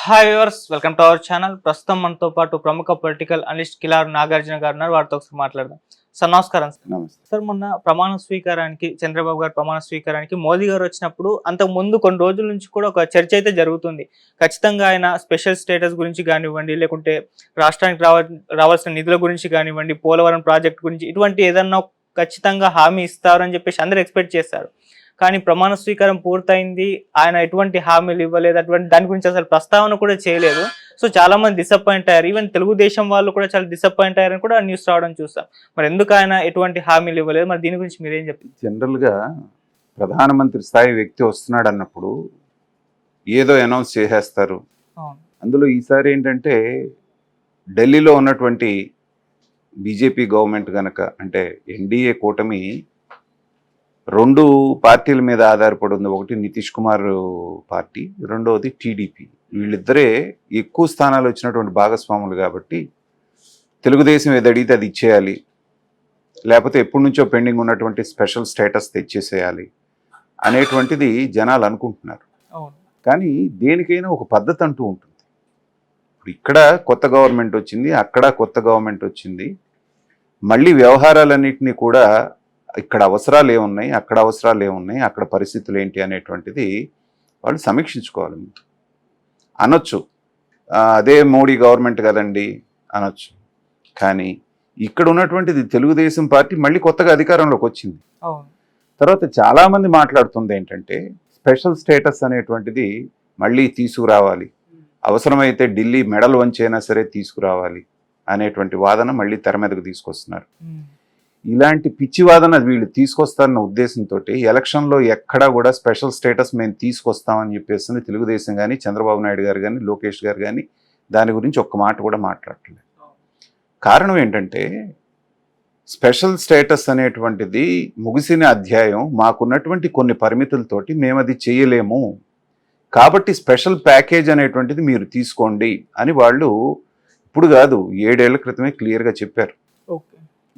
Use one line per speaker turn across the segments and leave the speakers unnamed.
Hi viewers, welcome to our channel. ప్రస్తుతం మనతో పాటు ప్రముఖ పొలిటికల్ అనలిస్ట్ కిలారు నాగార్జున గారు ఉన్నారు. వారితో ఒకసారి మాట్లాడదాం. సార్ నమస్కారం.
నమస్తే.
సార్ మొన్న ప్రమాణ స్వీకారానికి చంద్రబాబు గారు ప్రమాణ స్వీకారానికి మోదీ గారు వచ్చినప్పుడు అంతకు ముందు కొన్ని రోజుల నుంచి కూడా ఒక చర్చ అయితే జరుగుతుంది. ఖచ్చితంగా ఆయన స్పెషల్ స్టేటస్ గురించి కానివ్వండి, లేకుంటే రాష్ట్రానికి రావాల్సిన నిధుల గురించి కానివ్వండి, పోలవరం ప్రాజెక్ట్ గురించి ఇటువంటి ఏదన్నా ఖచ్చితంగా హామీ ఇస్తారని చెప్పేసి అందరూ ఎక్స్పెక్ట్ చేస్తారు. కానీ ప్రమాణ స్వీకారం పూర్తయింది, ఆయన ఎటువంటి హామీలు ఇవ్వలేదు, అటువంటి దాని గురించి అసలు ప్రస్తావన కూడా చేయలేదు. సో చాలా మంది డిసప్పాయింట్ అయ్యారు. ఈవెన్ తెలుగుదేశం వాళ్ళు కూడా చాలా డిసప్పాయింట్ అయ్యారని కూడా న్యూస్ రావడం చూస్తాం. మరి ఎందుకు ఆయన ఎటువంటి హామీలు ఇవ్వలేదు? మరి దీని గురించి మీరేం చెప్తారు?
జనరల్గా ప్రధానమంత్రి స్థాయి వ్యక్తి వస్తున్నాడు అన్నప్పుడు ఏదో అనౌన్స్ చేసేస్తారు. అందులో ఈసారి ఏంటంటే ఢిల్లీలో ఉన్నటువంటి బీజేపీ గవర్నమెంట్ కనుక, అంటే ఎన్డీఏ కూటమి 2 పార్టీల మీద ఆధారపడి ఉంది. ఒకటి నితీష్ కుమార్ పార్టీ, రెండవది టీడీపీ. వీళ్ళిద్దరే ఎక్కువ స్థానాలు వచ్చినటువంటి భాగస్వాములు కాబట్టి తెలుగుదేశం ఏది అడిగితే అది ఇచ్చేయాలి, లేకపోతే ఎప్పటి నుంచో పెండింగ్ ఉన్నటువంటి స్పెషల్ స్టేటస్ తెచ్చేసేయాలి అనేటువంటిది జనాలు అనుకుంటున్నారు. కానీ దేనికైనా ఒక పద్ధతి అంటూ ఉంటుంది. ఇప్పుడు ఇక్కడ కొత్త గవర్నమెంట్ వచ్చింది, అక్కడ కొత్త గవర్నమెంట్ వచ్చింది. మళ్ళీ వ్యవహారాలన్నింటినీ కూడా ఇక్కడ అవసరాలు ఏమున్నాయి, అక్కడ అవసరాలు ఏమున్నాయి, అక్కడ పరిస్థితులు ఏంటి అనేటువంటిది వాళ్ళు సమీక్షించుకోవాలి. అనొచ్చు అదే మోడీ గవర్నమెంట్ కదండి అనొచ్చు. కానీ ఇక్కడ ఉన్నటువంటిది తెలుగుదేశం పార్టీ మళ్ళీ కొత్తగా అధికారంలోకి వచ్చింది. తర్వాత చాలామంది మాట్లాడుతుంది ఏంటంటే స్పెషల్ స్టేటస్ అనేటువంటిది మళ్ళీ తీసుకురావాలి, అవసరమైతే ఢిల్లీ మెడల్ వంచైనా సరే తీసుకురావాలి అనేటువంటి వాదన మళ్ళీ తెర మీదకు తీసుకొస్తున్నారు. ఇలాంటి పిచ్చి వాదన వీళ్ళు తీసుకొస్తారన్న ఉద్దేశంతో ఎలక్షన్లో ఎక్కడా కూడా స్పెషల్ స్టేటస్ మేము తీసుకొస్తామని చెప్పేసి తెలుగుదేశం కానీ, చంద్రబాబు నాయుడు గారు కానీ, లోకేష్ గారు కానీ దాని గురించి ఒక్క మాట కూడా మాట్లాడట్లేదు. కారణం ఏంటంటే స్పెషల్ స్టేటస్ అనేటువంటిది ముగిసిన అధ్యాయం, మాకున్నటువంటి కొన్ని పరిమితులతోటి మేము అది చేయలేము, కాబట్టి స్పెషల్ ప్యాకేజ్ అనేటువంటిది మీరు తీసుకోండి అని వాళ్ళు ఇప్పుడు కాదు 7 ఏళ్ల క్రితమే క్లియర్గా చెప్పారు.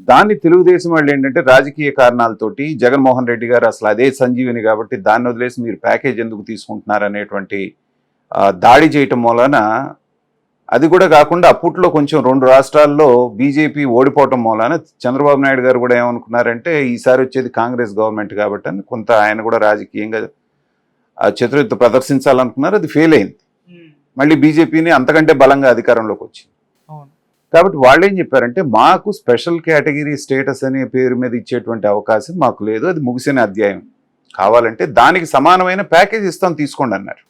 దాన్ని తెలుగుదేశం వాళ్ళు ఏంటంటే రాజకీయ కారణాలతోటి జగన్మోహన్ రెడ్డి గారు అసలు అదే సంజీవిని కాబట్టి దాన్ని వదిలేసి మీరు ప్యాకేజ్ ఎందుకు తీసుకుంటున్నారు అనేటువంటి దాడి చేయటం మూలన, అది కూడా కాకుండా అప్పట్లో కొంచెం 2 రాష్ట్రాల్లో బీజేపీ ఓడిపోవటం మూలన చంద్రబాబు నాయుడు గారు కూడా ఏమనుకున్నారంటే ఈసారి వచ్చేది కాంగ్రెస్ గవర్నమెంట్ కాబట్టి అని కొంత ఆయన కూడా రాజకీయంగా చతురత ప్రదర్శించాలనుకున్నారు. అది ఫెయిల్ అయింది. మళ్ళీ బీజేపీని అంతకంటే బలంగా అధికారంలోకి వచ్చింది. కాబట్టి వాళ్ళు ఏం చెప్పారంటే మాకు స్పెషల్ కేటగిరీ స్టేటస్ అనే పేరు మీద ఇచ్చేటువంటి అవకాశం మాకు లేదు, అది ముగిసిన అధ్యాయం, కావాలంటే దానికి సమానమైన ప్యాకేజ్ ఇస్తాం తీసుకోండి అన్నారు.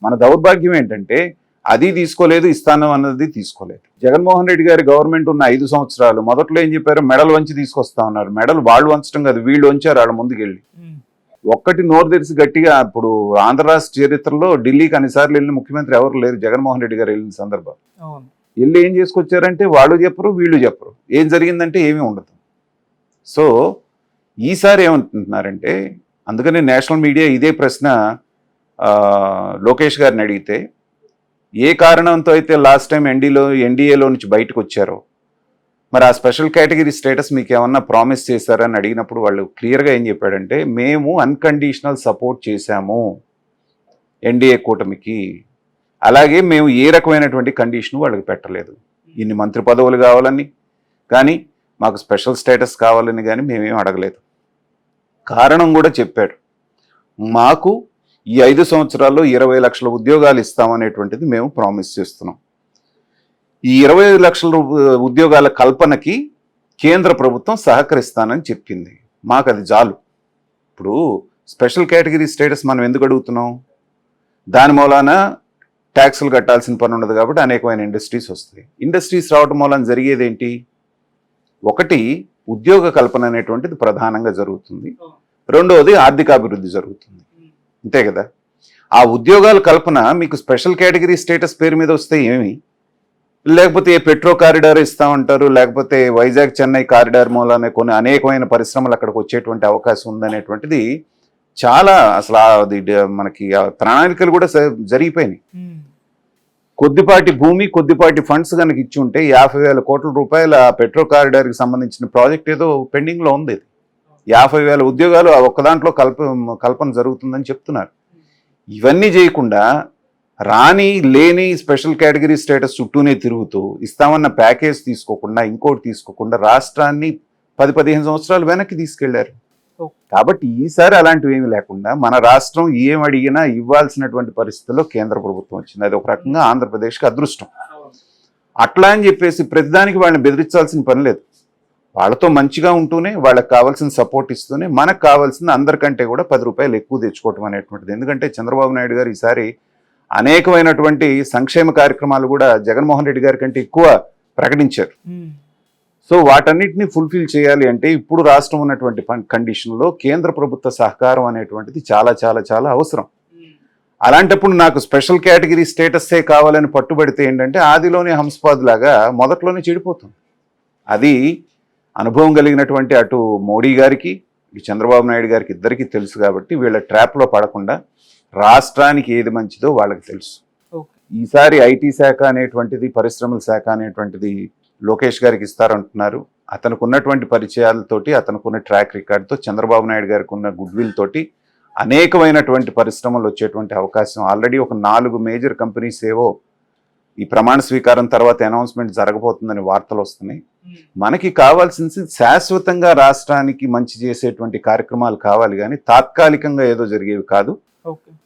మన దౌర్భాగ్యం ఏంటంటే అది తీసుకోలేదు, ఇస్తాను అన్నది తీసుకోలేదు. జగన్మోహన్ రెడ్డి గారి గవర్నమెంట్ ఉన్న 5 సంవత్సరాలు మొదట్లో ఏం చెప్పారు, మెడల్ వంచి తీసుకొస్తా ఉన్నారు. మెడల్ వాళ్ళు వంచడం కాదు, వీళ్ళు వంచారు వాళ్ళ ముందుకెళ్ళి. ఒక్కటి నోరు తెరిచి గట్టిగా, ఇప్పుడు ఆంధ్ర రాష్ట్ర చరిత్రలో ఢిల్లీకి అన్నిసార్లు వెళ్ళిన ముఖ్యమంత్రి ఎవరు లేరు, జగన్మోహన్ రెడ్డి గారు వెళ్ళిన సందర్భం. వెళ్ళి ఏం చేసుకొచ్చారంటే వాళ్ళు చెప్పరు, వీళ్ళు చెప్పరు, ఏం జరిగిందంటే ఏమీ ఉండదు. సో ఈసారి ఏమంటున్నారంటే, అందుకని నేషనల్ మీడియా ఇదే ప్రశ్న లోకేష్ గారిని అడిగితే, ఏ కారణంతో అయితే లాస్ట్ టైం ఎన్డీఏలో నుంచి బయటకు వచ్చారో మరి ఆ స్పెషల్ కేటగిరీ స్టేటస్ మీకు ఏమన్నా ప్రామిస్ చేశారని అడిగినప్పుడు వాళ్ళు క్లియర్గా ఏం చెప్పాడంటే, మేము అన్కండిషనల్ సపోర్ట్ చేశాము ఎన్డీఏ కూటమికి, అలాగే మేము ఏ రకమైనటువంటి కండిషన్ వాళ్ళకి పెట్టలేదు. ఇన్ని మంత్రి పదవులు కావాలని కానీ, మాకు స్పెషల్ స్టేటస్ కావాలని కానీ మేమేం అడగలేదు. కారణం కూడా చెప్పాడు, మాకు ఈ 5 సంవత్సరాల్లో 20 లక్షల ఉద్యోగాలు ఇస్తామనేటువంటిది మేము ప్రామిస్ చేస్తున్నాం. ఈ 20 లక్షల ఉద్యోగాల కల్పనకి కేంద్ర ప్రభుత్వం సహకరిస్తానని చెప్పింది. మాకు అది చాలు. ఇప్పుడు స్పెషల్ కేటగిరీ స్టేటస్ మనం ఎందుకు అడుగుతున్నాం, దాని మూలాన ట్యాక్సులు కట్టాల్సిన పని ఉండదు కాబట్టి అనేకమైన ఇండస్ట్రీస్ వస్తాయి. ఇండస్ట్రీస్ రావడం మూలన జరిగేది ఏంటి, ఒకటి ఉద్యోగ కల్పన అనేటువంటిది ప్రధానంగా జరుగుతుంది, రెండవది ఆర్థికాభివృద్ధి జరుగుతుంది, అంతే కదా. ఆ ఉద్యోగాల కల్పన మీకు స్పెషల్ కేటగిరీ స్టేటస్ పేరు మీద వస్తే ఏమి, లేకపోతే పెట్రో కారిడార్ ఇస్తామంటారు, లేకపోతే వైజాగ్ చెన్నై కారిడార్ మూలానే కొన్ని అనేకమైన పరిశ్రమలు అక్కడికి వచ్చేటువంటి అవకాశం ఉందనేటువంటిది చాలా అసలు అది మనకి ప్రణాళికలు కూడా జరిగిపోయినాయి. కొద్దిపాటి భూమి, కొద్దిపాటి ఫండ్స్ కనుక ఇచ్చి ఉంటే 50,000 కోట్ల రూపాయల పెట్రో కారిడార్కి సంబంధించిన ప్రాజెక్ట్ ఏదో పెండింగ్లో ఉంది. 50,000 ఉద్యోగాలు ఒక్క దాంట్లో కల్పన జరుగుతుందని చెప్తున్నారు. ఇవన్నీ చేయకుండా లేని స్పెషల్ కేటగిరీ స్టేటస్ చుట్టూనే తిరుగుతూ ఇస్తామన్న ప్యాకేజ్ తీసుకోకుండా ఇంకోటి తీసుకోకుండా రాష్ట్రాన్ని 10-15 సంవత్సరాలు వెనక్కి తీసుకెళ్లారు. కాబట్టి ఈసారి అలాంటివి ఏమీ లేకుండా మన రాష్ట్రం ఏం అడిగినా ఇవ్వాల్సినటువంటి పరిస్థితుల్లో కేంద్ర ప్రభుత్వం వచ్చింది. అది ఒక రకంగా ఆంధ్రప్రదేశ్కి అదృష్టం. అట్లా అని చెప్పేసి ప్రతిదానికి వాళ్ళని బెదిరించాల్సిన పని లేదు. వాళ్ళతో మంచిగా ఉంటూనే వాళ్ళకి కావాల్సిన సపోర్ట్ ఇస్తూనే మనకు కావాల్సింది అందరికంటే కూడా 10 రూపాయలు ఎక్కువ తెచ్చుకోవటం అనేటువంటిది. ఎందుకంటే చంద్రబాబు నాయుడు గారు ఈసారి అనేకమైనటువంటి సంక్షేమ కార్యక్రమాలు కూడా జగన్మోహన్ రెడ్డి గారి కంటే ఎక్కువ ప్రకటించారు. సో వాటన్నిటిని ఫుల్ఫిల్ చేయాలి అంటే ఇప్పుడు రాష్ట్రం ఉన్నటువంటి కండిషన్లో కేంద్ర ప్రభుత్వ సహకారం అనేటువంటిది చాలా చాలా చాలా అవసరం. అలాంటప్పుడు నాకు స్పెషల్ కేటగిరీ స్టేటస్సే కావాలని పట్టుబడితే ఏంటంటే ఆదిలోనే హంసపాద్ లాగా మొదట్లోనే చెడిపోతుంది. అది అనుభవం కలిగినటువంటి అటు మోడీ గారికి ఇటు చంద్రబాబు నాయుడు గారికి ఇద్దరికీ తెలుసు. కాబట్టి వీళ్ళ ట్రాప్లో పడకుండా రాష్ట్రానికి ఏది మంచిదో వాళ్ళకి తెలుసు. ఈసారి ఐటీ శాఖ అనేటువంటిది పరిశ్రమల శాఖ అనేటువంటిది లోకేష్ గారికి ఇస్తారంటున్నారు. అతనికి ఉన్నటువంటి పరిచయాలతోటి అతనికి ఉన్న ట్రాక్ రికార్డ్తో చంద్రబాబు నాయుడు గారికి ఉన్న గుడ్ విల్ తోటి అనేకమైనటువంటి పరిశ్రమలు వచ్చేటువంటి అవకాశం ఆల్రెడీ ఒక 4 మేజర్ కంపెనీస్ ఏవో ఈ ప్రమాణ స్వీకారం తర్వాత అనౌన్స్మెంట్ జరగబోతుందని వార్తలు వస్తున్నాయి. మనకి కావాల్సింది శాశ్వతంగా రాష్ట్రానికి మంచి చేసేటువంటి కార్యక్రమాలు కావాలి కానీ తాత్కాలికంగా ఏదో జరిగేవి కాదు.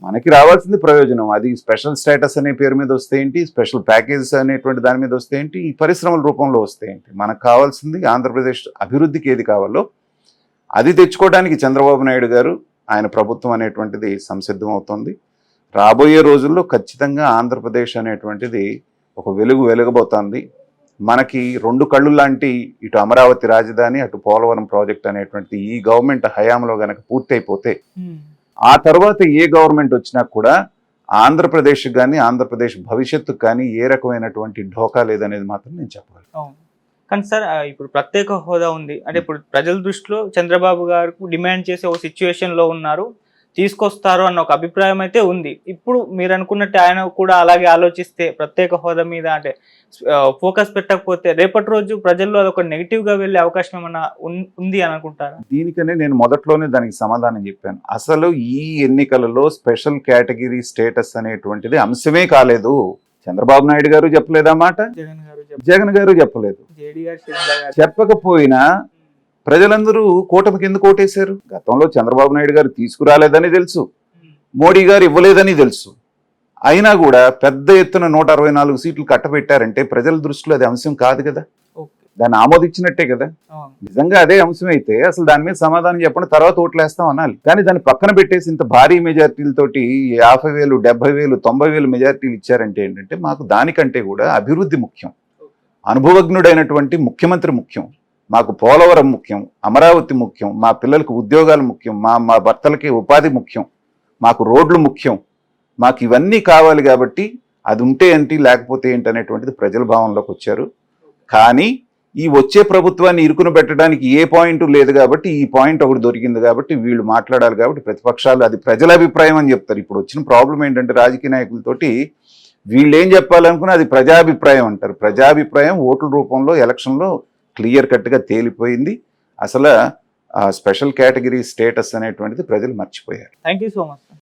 మనకి రావాల్సింది ప్రయోజనం. అది స్పెషల్ స్టేటస్ అనే పేరు మీద వస్తే ఏంటి, స్పెషల్ ప్యాకేజెస్ అనేటువంటి దాని మీద వస్తే ఏంటి, ఈ పరిశ్రమల రూపంలో వస్తే ఏంటి. మనకు కావాల్సింది ఆంధ్రప్రదేశ్ అభివృద్ధికి ఏది కావాలో అది తెచ్చుకోవడానికి చంద్రబాబు నాయుడు గారు ఆయన ప్రభుత్వం అనేటువంటిది సంసిద్ధం అవుతుంది. రాబోయే రోజుల్లో ఖచ్చితంగా ఆంధ్రప్రదేశ్ అనేటువంటిది ఒక వెలుగబోతోంది. మనకి 2 కళ్ళు లాంటి ఇటు అమరావతి రాజధాని అటు పోలవరం ప్రాజెక్ట్ అనేటువంటిది ఈ గవర్నమెంట్ హయాంలో గనక పూర్తయిపోతే ఆ తర్వాత ఏ గవర్నమెంట్ వచ్చినా కూడా ఆంధ్రప్రదేశ్ కానీ ఆంధ్రప్రదేశ్ భవిష్యత్తుకు కానీ ఏ రకమైనటువంటి ఢోకా లేదనేది మాత్రం నేను చెప్పగలను.
కానీ సార్ ఇప్పుడు ప్రత్యేక హోదా ఉంది అంటే ఇప్పుడు ప్రజల దృష్టిలో చంద్రబాబు గారు డిమాండ్ చేసే ఒక సిచ్యువేషన్లో ఉన్నారు, తీసుకొస్తారు అన్న ఒక అభిప్రాయం అయితే ఉంది. ఇప్పుడు మీరు అనుకున్నట్టు ఆయన కూడా అలాగే ఆలోచిస్తే ప్రత్యేక హోదా మీద అంటే ఫోకస్ పెట్టకపోతే రేపటి రోజు ప్రజల్లో అదొక నెగిటివ్గా వెళ్ళే అవకాశం ఏమన్నా ఉంది అని అనుకుంటారా?
దీనికనే నేను మొదట్లోనే దానికి సమాధానం చెప్పాను. అసలు ఈ ఎన్నికలలో స్పెషల్ కేటగిరీ స్టేటస్ అనేటువంటిది అంశమే కాలేదు. చంద్రబాబు నాయుడు గారు చెప్పలేదా మాట, జగన్ గారు చెప్పలేదు. చెప్పకపోయినా ప్రజలందరూ కూటమికి ఎందుకు ఓటేశారు? గతంలో చంద్రబాబు నాయుడు గారు తీసుకురాలేదని తెలుసు, మోడీ గారు ఇవ్వలేదని తెలుసు. అయినా కూడా పెద్ద ఎత్తున 164 సీట్లు కట్టబెట్టారంటే ప్రజల దృష్టిలో అది అంశం కాదు కదా, దాన్ని ఆమోదించినట్టే కదా. నిజంగా అదే అంశం అయితే అసలు దాని మీద సమాధానం చెప్పండి, తర్వాత ఓట్లేస్తాం అనాలి. కానీ దాన్ని పక్కన పెట్టేసి ఇంత భారీ మెజార్టీలతోటి 50,000, 70,000, 90,000 మెజార్టీలు ఇచ్చారంటే ఏంటంటే మాకు దానికంటే కూడా అభివృద్ధి ముఖ్యం, అనుభవజ్ఞుడైనటువంటి ముఖ్యమంత్రి ముఖ్యం, మాకు పోలవరం ముఖ్యం, అమరావతి ముఖ్యం, మా పిల్లలకు ఉద్యోగాలు ముఖ్యం, మా భర్తలకి ఉపాధి ముఖ్యం, మాకు రోడ్లు ముఖ్యం, మాకు ఇవన్నీ కావాలి. కాబట్టి అది ఉంటే ఏంటి లేకపోతే ఏంటి అనేటువంటిది ప్రజల భావనలోకి వచ్చారు. కానీ ఈ వచ్చే ప్రభుత్వాన్ని ఇరుకును పెట్టడానికి ఏ పాయింట్ లేదు కాబట్టి ఈ పాయింట్ ఒకటి దొరికింది కాబట్టి వీళ్ళు మాట్లాడాలి. కాబట్టి ప్రతిపక్షాలు అది ప్రజల అభిప్రాయం అని చెప్తారు. ఇప్పుడు వచ్చిన ప్రాబ్లం ఏంటంటే రాజకీయ నాయకులతోటి వీళ్ళు ఏం చెప్పాలనుకున్నా అది ప్రజాభిప్రాయం అంటారు. ప్రజాభిప్రాయం ఓట్ల రూపంలో ఎలక్షన్లో క్లియర్ కట్గా తేలిపోయింది. అసలు స్పెషల్ కేటగిరీ స్టేటస్ అనేటువంటిది ప్రజలు మర్చిపోయారు.
Thank you so much.